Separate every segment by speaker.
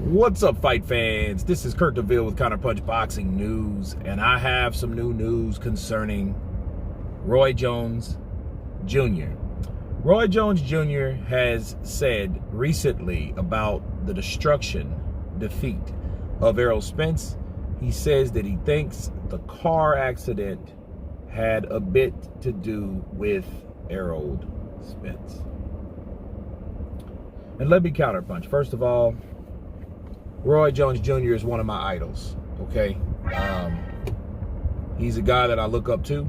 Speaker 1: What's up, fight fans? This is Kurt DeVille with Counterpunch Boxing News, and I have some new news concerning Roy Jones Jr. Roy Jones Jr. has said recently about the defeat of Errol Spence. He says that he thinks the car accident had a bit to do with Errol Spence. And let me counterpunch. First of all, Roy Jones Jr. is one of my idols, okay? He's a guy that I look up to.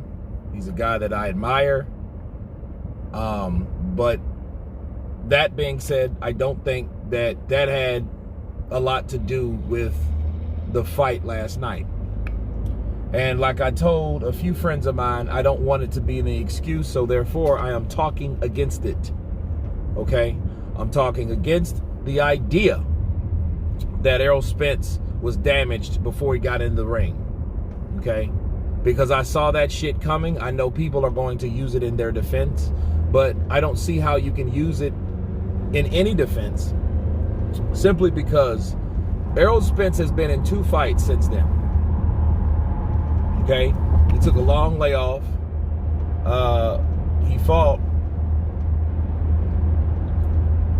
Speaker 1: He's a guy that I admire. But that being said, I don't think that had a lot to do with the fight last night. And like I told a few friends of mine, I don't want it to be any excuse, so therefore I am talking against it, okay? I'm talking against the idea that Errol Spence was damaged before he got in the ring, okay? Because I saw that shit coming. I know people are going to use it in their defense, but I don't see how you can use it in any defense, simply because Errol Spence has been in 2 fights since then, okay? He took a long layoff. He fought,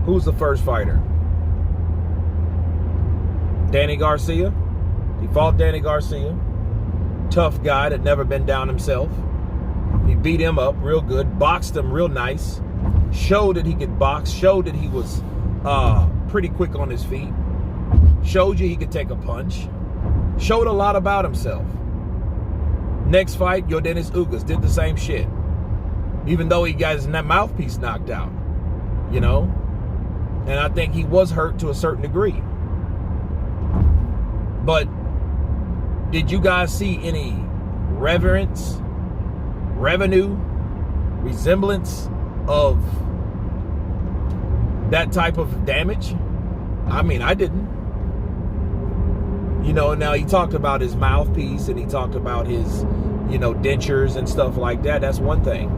Speaker 1: who's the first fighter? Danny Garcia. He fought Danny Garcia. Tough guy that never been down himself. He beat him up real good, boxed him real nice, showed that he could box, showed that he was pretty quick on his feet, showed you he could take a punch, showed a lot about himself. Next fight, Yordenis Ugas did the same shit, even though he got his mouthpiece knocked out, you know? And I think he was hurt to a certain degree. But did you guys see any resemblance of that type of damage? I mean, I didn't. You know, now he talked about his mouthpiece and he talked about his, you know, dentures and stuff like that. That's one thing.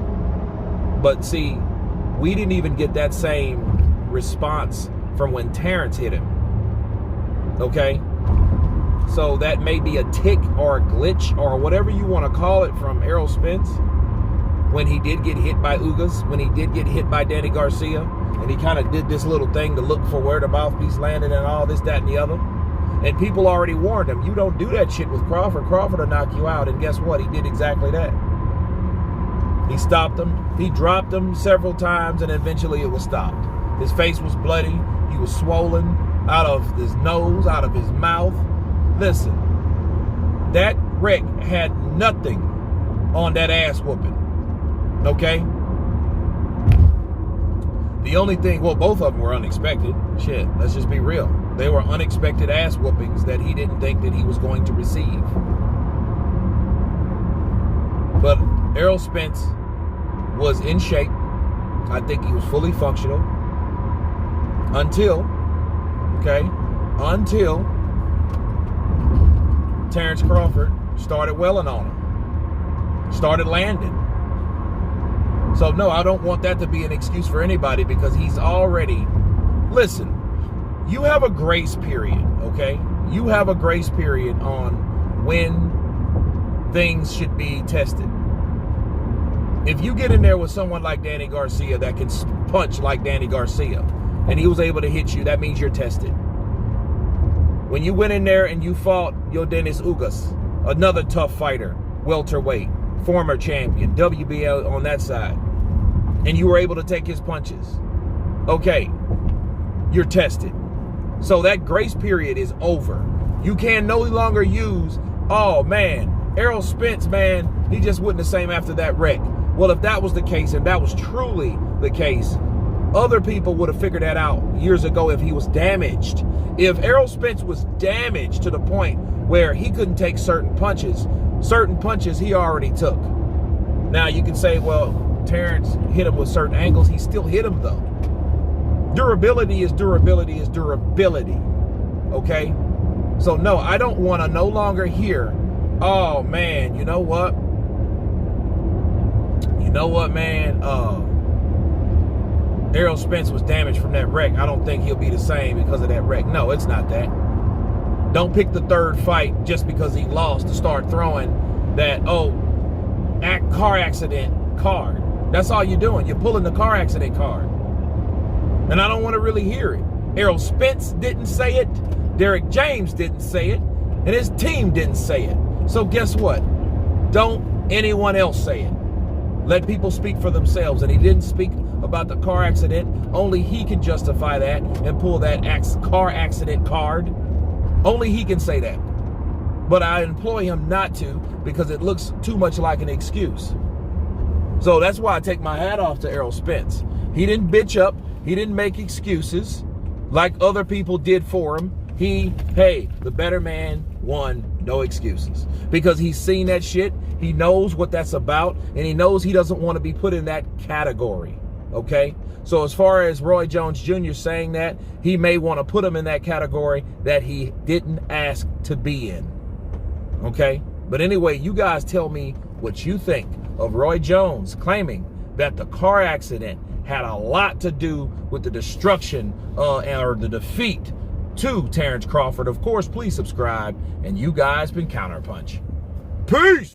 Speaker 1: But see, we didn't even get that same response from when Terrence hit him. Okay? So that may be a tick or a glitch or whatever you want to call it from Errol Spence when he did get hit by Ugas, when he did get hit by Danny Garcia, and he kind of did this little thing to look for where the mouthpiece landed and all this, that, and the other. And people already warned him, you don't do that shit with Crawford. Crawford will knock you out. And guess what? He did exactly that. He stopped him. He dropped him several times, and eventually it was stopped. His face was bloody. He was swollen out of his nose, out of his mouth. Listen, that wreck had nothing on that ass whooping, okay? The only thing, well, both of them were unexpected. Shit, let's just be real. They were unexpected ass whoopings that he didn't think that he was going to receive. But Errol Spence was in shape. I think he was fully functional until Terrence Crawford started welling on him, started landing. So no, I don't want that to be an excuse for anybody, because he's already, listen, you have a grace period, okay? You have a grace period on when things should be tested. If you get in there with someone like Danny Garcia that can punch like Danny Garcia, and he was able to hit you, that means you're tested. When you went in there and you fought Yordenis Ugas, another tough fighter, welterweight, former champion, WBL on that side, and you were able to take his punches, okay, you're tested. So that grace period is over. You can no longer use, oh man, Errol Spence, man, he just wasn't the same after that wreck. Well, if that was the case, and that was truly the case, other people would have figured that out years ago if he was damaged. If Errol Spence was damaged to the point where he couldn't take certain punches he already took. Now you can say, well, Terrence hit him with certain angles. He still hit him though. Durability is durability is durability, okay? So no, I don't want to no longer hear, oh man, you know what? You know what, man? Errol Spence was damaged from that wreck. I don't think he'll be the same because of that wreck. No, it's not that. Don't pick the third fight just because he lost to start throwing that, car accident card. That's all you're doing. You're pulling the car accident card. And I don't want to really hear it. Errol Spence didn't say it. Derek James didn't say it. And his team didn't say it. So guess what? Don't anyone else say it. Let people speak for themselves. And he didn't speak about the car accident. Only he can justify that and pull that car accident card. Only he can say that. But I implore him not to, because it looks too much like an excuse. So that's why I take my hat off to Errol Spence. He didn't bitch up. He didn't make excuses like other people did for him. The better man won, no excuses. Because he's seen that shit. He knows what that's about. And he knows he doesn't want to be put in that category. Okay? So as far as Roy Jones Jr. saying that, he may want to put him in that category that he didn't ask to be in. Okay? But anyway, you guys tell me what you think of Roy Jones claiming that the car accident had a lot to do with the destruction or the defeat to Terrence Crawford. Of course, please subscribe. And you guys been Counterpunch. Peace!